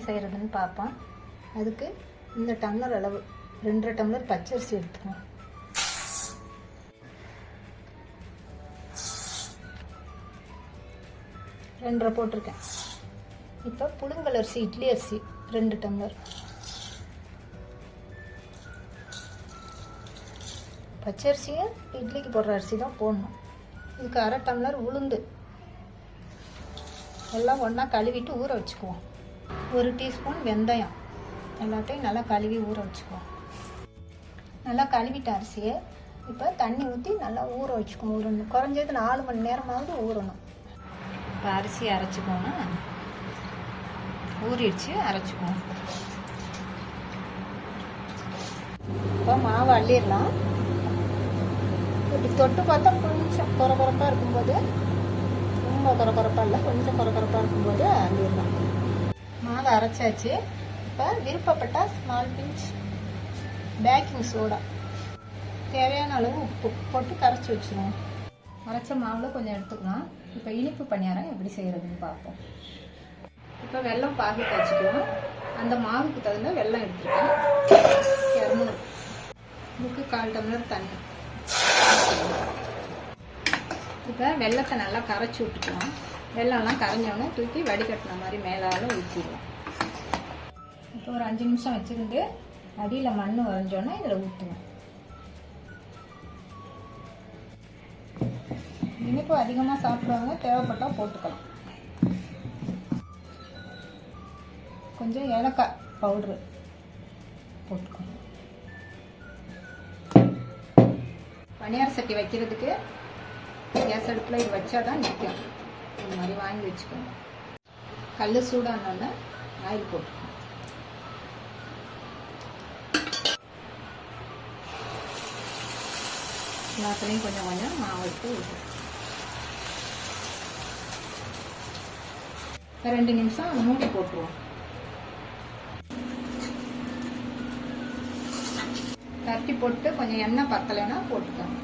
செய்கிறதுன்னு பார்ப்போம். அதுக்கு இந்த டம்ளர் அளவு 2 டம்ளர் பச்சரிசி எடுத்துக்கணும். 2 போட்டிருக்கேன். இப்போ புழுங்கல் அரிசி, இட்லி அரிசி 2 டம்ளர். பச்சரிசியை இட்லிக்கு போடுற அரிசி தான் போடணும். இதுக்கு 1/2 டம்ளர் உளுந்து எல்லாம் ஒன்றா கழுவிட்டு ஊற வச்சுக்குவோம். 1 டீஸ்பூன் வெந்தயம் எல்லாத்தையும் நல்லா கழுவி ஊற வச்சுக்குவோம். நல்லா கழுவிட்ட அரிசியை இப்போ தண்ணி ஊற்றி நல்லா ஊற வச்சுக்குவோம். ஊறணும், குறைஞ்சது 4 மணி நேரமாவது ஊறணும். இப்போ அரிசி அரைச்சிக்கோன்னா ஊறிடுச்சு, அரைச்சிக்குவோம். இப்போ மாவு அள்ளிடலாம். இப்படி தொட்டு பார்த்தா கொஞ்சம் குறப்பாக இருக்கும்போது, ரொம்ப குறப்பாக இல்லை, கொஞ்சம் குறப்பாக இருக்கும்போது அள்ளிடலாம். மாவை அரைச்சாச்சு. இப்போ விருப்பப்பட்டால் ஸ்மால் பிஞ்ச் பேக்கிங் சோடா, தேவையான அளவு உப்பு போட்டு கரைச்சி வச்சுருவோம். அரைச்ச மாவில் கொஞ்சம் எடுத்துக்கலாம். இப்போ இனிப்பு பணியாரம் எப்படி செய்கிறதுன்னு பார்ப்போம். இப்போ வெல்லம் பாகு காய்ச்சிக்குவோம். அந்த மாவுக்கு தகுந்த வெல்லம் எடுத்துருக்கேன். 200 இதுக்கு 1/4 டம்ளர் தண்ணி. இப்போ வெல்லத்தை நல்லா கரைச்சி விட்டுக்கலாம். வெல்லம்லாம் கரைஞ்சோடனே தூக்கி வடிகட்டின மாதிரி மேலால் ஊற்றிடலாம். இப்போ ஒரு 5 நிமிஷம் வச்சுருந்து அடியில் மண் வரைஞ்சோன்னா இதில் ஊற்றுவோம். இனிப்பு அதிகமாக சாப்பிடுவாங்க, தேவைப்பட்டால் போட்டுக்கலாம். கொஞ்சம் ஏலக்காய் பவுட்ரு போட்டுக்கணும். பனியார சட்டி வைக்கிறதுக்கு கேஸ் அடுப்பில் இது வச்சா தான் நிற்கும். இந்த மாதிரி வாங்கி வச்சுக்கோங்க. கல் சூடானோடனே ஆயில் போட்டுக்கணும். எல்லாத்துலேயும் கொஞ்சம் கொஞ்சம் மாவு எடுத்து ஊற்றணும். 2 நிமிஷம் மூடி போட்டுருவோம். தட்டி போட்டு கொஞ்சம் எண்ணெய் பத்தலைன்னா போட்டுக்கோங்க.